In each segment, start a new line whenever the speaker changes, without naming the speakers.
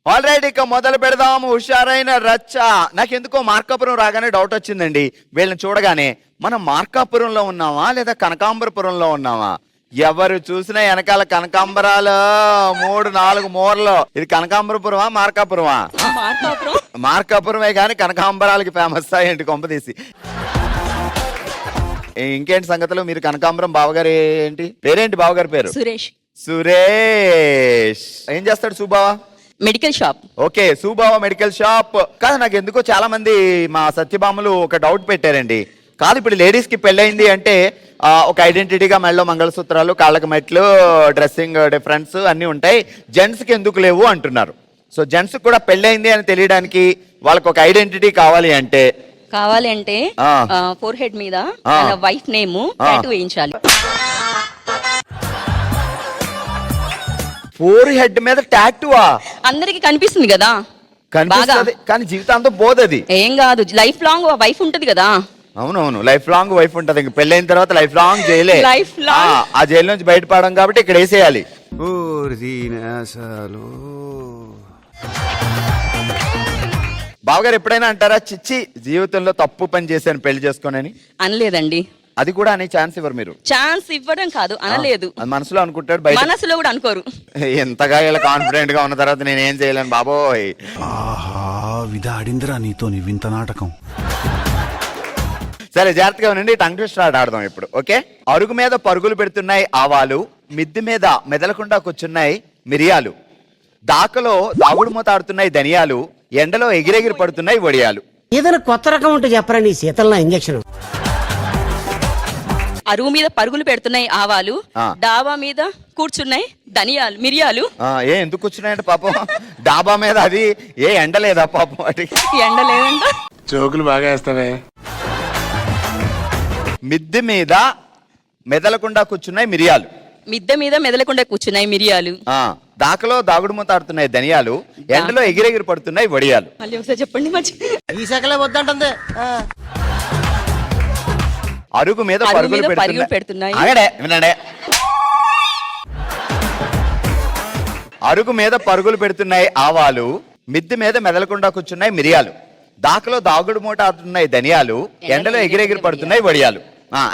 All right, ఇక మొదలు పెడదాం. హుషారైన రచ్చ. నాకెందుకో మార్కాపురం రాగానే డౌట్ వచ్చిందండి. వీళ్ళని చూడగానే మనం మార్కాపురంలో ఉన్నామా లేదా కనకాంబరపురంలో ఉన్నామా? ఎవరు చూసినా వెనకాల కనకాంబరాలు 3-4 మూరలు. ఇది కనకాంబరపురమా మార్కాపురమా? మార్కాపురమే కానీ కనకాంబరాలకి ఫేమస్ ఏంటి కొంపదీసి? ఇంకేంటి సంగతులు? మీరు కనకాంబరం బావగారు ఏంటి పేరేంటి? బావగారి పేరు
సురేష్.
సురేష్ ఏం చేస్తాడు? సుబావ
మెడికల్ షాప్.
ఓకే, సుబావ మెడికల్ షాప్. కాదు, నాకు ఎందుకో చాలా మంది మా సత్యభామలు ఒక డౌట్ పెట్టారండి. కాదు, ఇప్పుడు లేడీస్ కి పెళ్ళయింది అంటే ఒక ఐడెంటిటీగా మెళ్ళలో మంగళసూత్రాలు, కాళ్ళకి మెట్లు, డ్రెస్సింగ్ డిఫరెన్స్ అన్నీ ఉంటాయి. జెంట్స్ కి ఎందుకు లేవు అంటున్నారు. సో జెంట్స్ కూడా పెళ్ళయింది అని తెలియడానికి వాళ్ళకి ఒక ఐడెంటిటీ కావాలి అంటే
ఫోర్ హెడ్ మీద వైఫ్ నేమ్ టాటూ వేయించాలి.
ఫోర్ హెడ్ మీద టాటూవా?
అందరికి కనిపిస్తుంది కదా,
కనిపిస్తుంది కానీ జీవితాంతం పోదది.
ఏం కాదు, లైఫ్ లాంగ్ వైఫ్ ఉంటది కదా.
అవునవును, లైఫ్ లాంగ్ వైఫ్ ఉంటది. ఇంక పెళ్ళైన తర్వాత లైఫ్ లాంగ్ జైలే.
లైఫ్ లాంగ్
ఆ జైలు నుంచి బయటపడడం కాబట్టి ఇక్కడ వేసేయాలి. బావగారు ఎప్పుడైనా అంటారా చిచ్చి జీవితంలో తప్పు పని చేశాను పెళ్లి చేసుకోనని?
అనలేదండి.
అది కూడా అనే ఛాన్స్ ఇవ్వరు మీరు?
ఛాన్స్ ఇవ్వడం కాదు, అనలేదు.
మనసులో అనుకుంటాడు,
మనసులో కూడా అనుకోరు.
ఎంతగా ఇలా కాన్ఫిడెంట్ గా ఉన్న తర్వాత నేనేం చేయలేను బాబోయ్.
విధాడిందిరా నీతో నీ వింత నాటకం.
సరే, జాగ్రత్తగా ఉండండి. టంగ్ ట్విస్టర్ ఆట ఆడదాం ఇప్పుడు. ఓకే. అరుగు మీద పరుగులు పెడుతున్నాయి ఆవాలు, మిద్ది మీద మెదలకుండా కూర్చున్నాయి మిరియాలు, దాకలో దాగుడు మూత ఆడుతున్నాయి ధనియాలు, ఎండలో ఎగిరెగిరి పడుతున్నాయి వడియాలు.
ఏదైనా కొత్త రకం ఉంటే చెప్పరా నీ శీతల ఇంజక్షన్.
అరుగు మీద పరుగులు పెడుతున్నాయి ఆవాలు, డాబా మీద కూర్చున్నాయి ధనియాలు మిరియాలు.
ఎందుకు కూర్చున్నాయంటే పాపం డాబా మీద అది ఎండ లేదా పాపం? వాటికి
ఎండ లేదంట.
జోకులు బాగా వేస్తావే.
మిద్దె మీద మెదలకుండా కూర్చున్నాయి మిరియాలు,
మిద్దె మీద మెదలకుండా కూర్చున్నాయి మిరియాలు,
దాకలో దాగుడు మూత ఆడుతున్నాయి ధనియాలు, ఎండలో ఎగిరెగిరి పడుతున్నాయి వడియాలు.
మళ్ళీ ఒకసారి చెప్పండి.
ఈ శాఖలే వద్దంటుంది.
అరుగు మీద పరుగులు పెడుతున్నాయి. అరుగు మీద పరుగులు పెడుతున్నాయి ఆవాలు, మిద్దె మీద మెదలకుండా కూర్చున్నాయి మిరియాలు, దాకలో దాగుడు మూట ఆడుతున్నాయి ధనియాలు, ఎండలో ఎగిరెగిరి పడుతున్నాయి వడియాలు.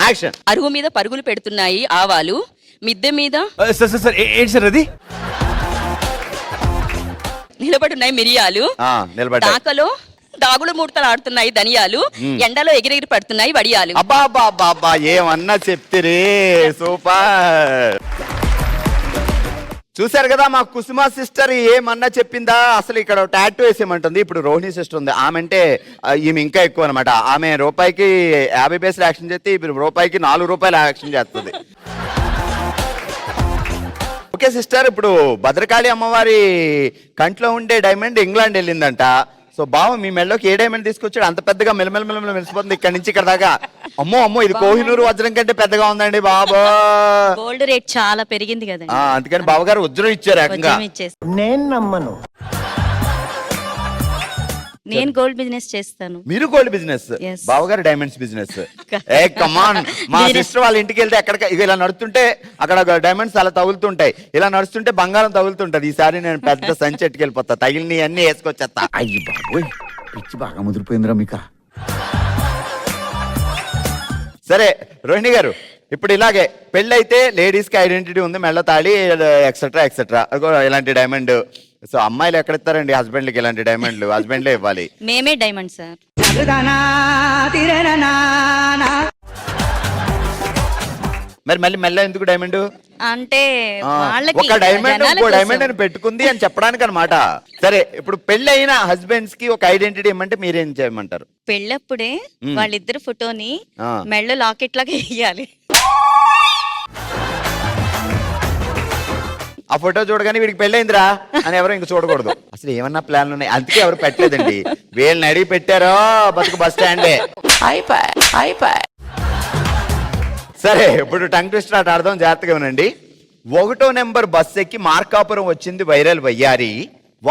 యాక్షన్.
అరుగు మీద పరుగులు పెడుతున్నాయి ఆవాలు, మిద్దె మీద
అది
నిలబడున్నాయి మిరియాలు, దాకలో దాగుడు మూటలు ఆడుతున్నాయి ధనియాలు, ఎండలో ఎగిరెగిరి పడుతున్నాయి వడియాలు.
అబ్బా ఏమన్నా చెప్తిరే, సూపర్. చూశారు కదా మా కుసుమ సిస్టర్ ఏమన్నా చెప్పిందా? అసలు ఇక్కడ టాటూ వేసేయమంటుంది. ఇప్పుడు రోహిణి సిస్టర్ ఉంది, ఆమె అంటే ఈమె ఇంకా ఎక్కువ అనమాట. ఆమె రూపాయికి 50 పైసలు యాక్షన్ చేస్తే ఇప్పుడు రూపాయికి 4 రూపాయలు యాక్షన్ చేస్తుంది. ఓకే సిస్టర్, ఇప్పుడు భద్రకాళి అమ్మవారి కంట్లో ఉండే డైమండ్ ఇంగ్లాండ్ వెళ్ళిందంట. సో బావ మీ మెడలోకి ఏ డైమండ్ తీసుకొచ్చాడు? అంత పెద్దగా మెలమెల మెలిసిపోతుంది ఇక్కడ నుంచి ఇక్కడ దాకా. అమ్మో ఇది కోహినూరు వజ్రం కంటే పెద్దగా ఉందండి బాబా.
గోల్డ్ రేట్ చాలా పెరిగింది కదా,
అందుకని బావగారు వజ్రం ఇచ్చారు ఏకంగా.
నేను నమ్మను.
నేను గోల్డ్ బిజినెస్ చేస్తాను.
మీరు గోల్డ్ బిజినెస్, బావగారు డైమండ్స్ బిజినెస్. ఏ కమాన్, మా సిస్టర్ వాళ్ళ ఇంటికి వెళ్తే ఎక్కడ ఇలా నడుస్తుంటే అక్కడ డైమండ్స్ అలా తగులుతుంటాయి, ఇలా నడుస్తుంటే బంగారం తగులుతుంటది. ఈసారి నేను పెద్ద సంచి ఎట్టుకెళ్ళిపోతా, తగిలిని అన్ని వేసుకొచ్చేస్తా.
అయ్యి బాబోయ్, పిచ్చి బాగా ముదిరిపోయిందిరా మీకు.
సరే రోహిణి గారు, ఇప్పుడు ఇలాగే పెళ్ళైతే లేడీస్ కి ఐడెంటిటీ ఉంది, మెళ్ళ తాళి ఎక్సెట్రా ఎక్సెట్రా, ఇలాంటి డైమండ్. సో అమ్మాయిలు ఎక్కడ ఇస్తారండి హస్బెండ్లకి ఇలాంటి డైమండ్లు? హస్బెండ్లే ఇవ్వాలి.
మేమే డైమండ్ సార్.
మరి మళ్ళీ మెల్ల ఎందుకు డైమండ్
అంటే
ఒక డైమండ్ ఇంకో డైమండ్ అని పెట్టుకుంది అని చెప్పడానికి అనమాట. సరే, ఇప్పుడు పెళ్లి అయిన హస్బెండ్స్ కి ఒక ఐడెంటిటీ ఇవ్వమంటే మీరేం చేయమంటారు?
పెళ్ళప్పుడే వాళ్ళిద్దరు ఫోటోని మెళ్ళ లాకెట్ లాగా వేయాలి.
ఆ ఫోటో చూడగానే వీడికి పెళ్ళైందిరా అని ఎవరు ఇంక చూడకూడదు. అసలు ఏమన్నా ప్లాన్లు ఉన్నాయి, అందుకే ఎవరు పెట్టలేదండి. వీళ్ళని అడిగి పెట్టారో బతుకు బస్ స్టాండే. సరే, ఇప్పుడు టంగ్ ట్విస్టర్ ఆట ఆడదాం, జాగ్రత్తగా ఉండండి. 1వ నెంబర్ బస్ ఎక్కి మార్కాపురం వచ్చింది వైరల్ వయ్యారి,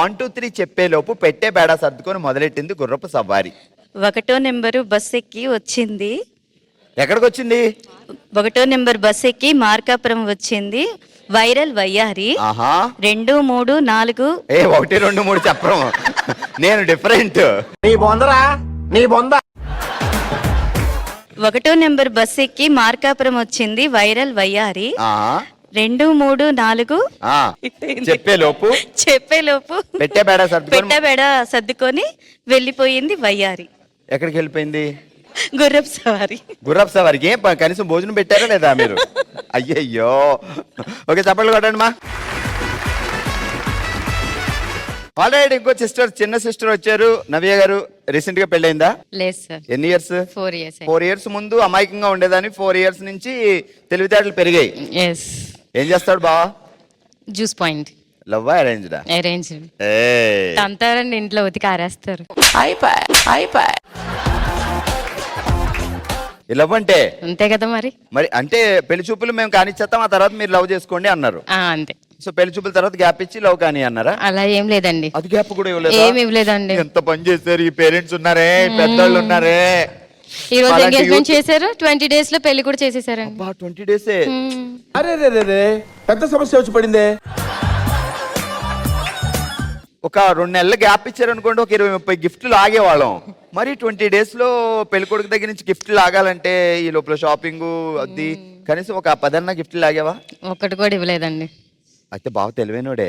1 2 3 చెప్పేలోపు పెట్టే బేడా సర్దుకొని మొదలెట్టింది గుర్రపు సవారి.
1వ నెంబరు బస్ ఎక్కి వచ్చింది.
ఎక్కడికి వచ్చింది?
1వ నెంబర్ బస్ ఎక్కి మార్కాపురం వచ్చింది,
వైరల్ వయ్యారి
ఆహా
2 3 4
ఏ 1 2 3 చెప్పరు నేను డిఫరెంట్.
నీ బొందరా నీ బొంద
1వ నెంబర్ బస్ ఎక్కి మార్కాపురం వచ్చింది వైరల్ వయ్యారి
ఆ
2 3 4
ఆ చెప్పే లోపు
చెప్పేలోపు
పెట్టే బేడ సర్దుకొని
పెట్టబెడ సర్దుకొని వెళ్ళిపోయింది వయ్యారి.
ఎక్కడికి వెళ్ళిపోయింది?
గుర్రపు సవారి.
గుర్రపు సవారికి ఏం కనీసం భోజనం పెట్టారా లేదా మీరు? అయ్యయ్యో. ఓకే చప్పట్లు కొట్టండి మా. ఆల్రెడీ ఇంకో సిస్టర్, చిన్న సిస్టర్ వచ్చారు, నవ్య గారు. రీసెంట్ గా పెళ్ళైందా?
లేదు సార్,
ఎన్ని ఇయర్స్?
4 years.
4 years ముందు అమాయకంగా ఉండేదాన్ని, 4 years నుంచి తెలివితేటలు పెరిగాయి.
ఎస్.
ఏం చేస్తాడు బావా?
Juice point.
లవ్ అరేంజ్డా?
అరేంజ్.
ఏ
తంతారండి, ఇంట్లో ఉతికి ఆరేస్తారు.
లవ్ అంటే
అంతే కదా మరి.
మరి అంటే పెళ్లి చూపులు మేము కానిచ్చేస్తాం, ఆ తర్వాత మీరు లవ్ చేసుకోండి అన్నారు.
అంతే.
సో పెళ్లి చూపుల తర్వాత గ్యాప్ ఇచ్చి లవ్ కానీ అన్నారా?
అలా ఏం లేదండి,
అది గ్యాప్ కూడా ఇవ్వలేదు.
ఏమి ఇవ్వలేదండి.
ఎంత పని చేశారు ఈ పేరెంట్స్ ఉన్నారే, పెద్దోళ్ళు ఉన్నారే.
ఈ రోజు
అలాంటి
ఎంగేజ్మెంట్
youth-
చేశారు, 20 days లో పెళ్లి కూడా చేసేసారండి.
20 days
అరే రే రే రే పెద్ద సమస్య వచ్చి పడిందే.
ఒక 2 నెలలు గ్యాప్ ఇచ్చారు అనుకోండి, ఒక 20-30 గిఫ్ట్లు లాగేవాళ్ళం. మరి 20 days లో పెళ్లి కొడుకు దగ్గర నుంచి గిఫ్ట్లు లాగాలంటే ఈ లోపల షాపింగ్ అది కనీసం ఒక 10 గిఫ్ట్లు లాగేవా?
ఒక్కటి కూడా ఇవ్వలేదండి.
అయితే బాగా తెలివైనోడే.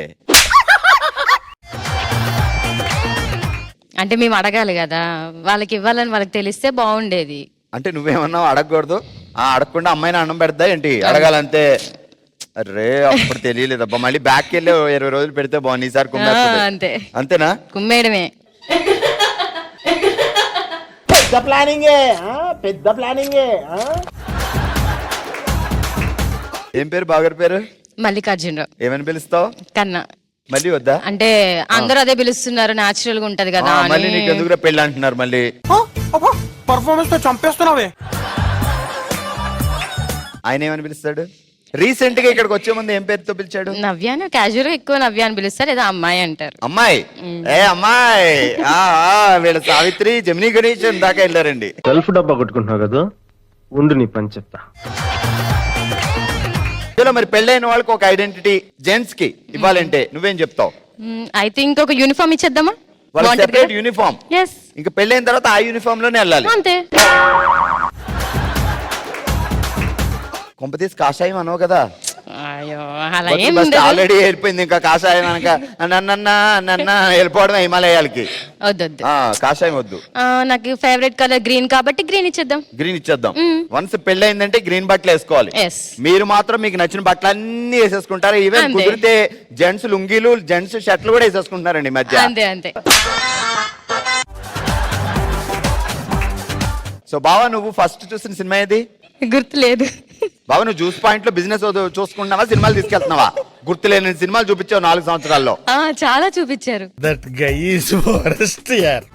అంటే మేము అడగాలి కదా, వాళ్ళకి ఇవ్వాలని వాళ్ళకి తెలిస్తే బాగుండేది.
అంటే నువ్వేమన్నావు అడగకూడదు? అడగకుండా అమ్మాయిని అన్నం పెడతా ఏంటి? అడగాలంతే. అరే అప్పుడు తెలియలేదబ్బా, మళ్ళీ బ్యాక్ వెళ్ళి 20 రోజులు పెడితే బాగుంది ఈసారి
అంతే.
అంతేనా?
కుమ్మేయడమే.
పెద్ద ప్లానింగే పెద్ద ప్లానింగే.
ఏం పేరు బాగారి పేరు?
మల్లికార్జునరావు.
ఏమని పిలుస్తావు?
కన్నా.
మళ్ళీ వద్దా?
అంటే అందరూ అదే పిలుస్తున్నారు, న్యాచురల్ గా ఉంటది కదా అని.
మళ్ళీ నీకు ఎందుకు పెళ్ళి అంటున్నారు మళ్ళీ?
పర్ఫార్మెన్స్ తో చంపేస్తున్నావే.
ఆయన ఏమని పిలుస్తాడు? రీసెంట్ గా ఇక్కడికి వచ్చే ముందు ఏం పేరుతో పిలిచాడు?
నవ్యాను. క్యాజువల్ గా ఎక్కువ నవ్య అని పిలుస్తారు, ఏదో అమ్మాయి అంటారు.
అమ్మాయి. ఏ అమ్మాయి. వీళ్ళ సావిత్రి, జమినీ గణేష్ దాకా వెళ్ళారండి.
సెల్ఫ్ డబ్బా కొట్టుకుంటున్నావు కదా, ఉండు నీ పని చెప్తా.
చలో మరి పెళ్ళైన వాళ్ళకి ఒక ఐడెంటిటీ జెంట్స్ కి ఇవ్వాలంటే నువ్వేం చెప్తావు?
ఐ థింక్ ఒక యూనిఫామ్ ఇచ్చేద్దామా?
వాళ్ళ
బాగుంటది
సెపరేట్
కదా?
యూనిఫామ్.
Yes.
ఇంకా పెళ్ళైన తర్వాత ఆ యూనిఫామ్ లోనే వెళ్ళాలి.
అంతే.
కొంపతీసి కాషాయం అనవు కదా?
అయ్యో అలా ఏం
ఆల్రెడీ వెళ్ళిపోయింది, ఇంకా కాషాయం అనక నన్న వెళ్ళిపోవడం హిమాలయాలకి.
వద్దొద్దు.
కాషాయం వద్దు.
నాకు ఫేవరెట్ కలర్ గ్రీన్ కాబట్టి గ్రీన్ ఇచ్చేద్దాం.
గ్రీన్ ఇచ్చేద్దాం. వన్స్ పెళ్ళైందంటే గ్రీన్ బట్టలు వేసుకోవాలి.
Yes.
మీరు మాత్రం మీకు నచ్చిన బట్టలు అన్ని వేసేసుకుంటారు. ఈవెన్
అంతే.
కుదిరితే జెంట్స్ లుంగీలు, జెంట్స్ షర్ట్లు కూడా వేసేసుకుంటారండి ఈ మధ్య.
అంతే అంతే.
సో బావా, నువ్వు ఫస్ట్ చూసిన సినిమా ఏది?
గుర్తులేదు.
బాబా నువ్వు జ్యూస్ పాయింట్ లో బిజినెస్ చూసుకుంటున్నావా, సినిమాలు తీసుకెళ్తున్నావా? గుర్తులేని సినిమాలు చూపించావు 4 సంవత్సరాల్లో.
చాలా చూపించారు.
దట్ గై ఈస్ వరస్ట్ యార్.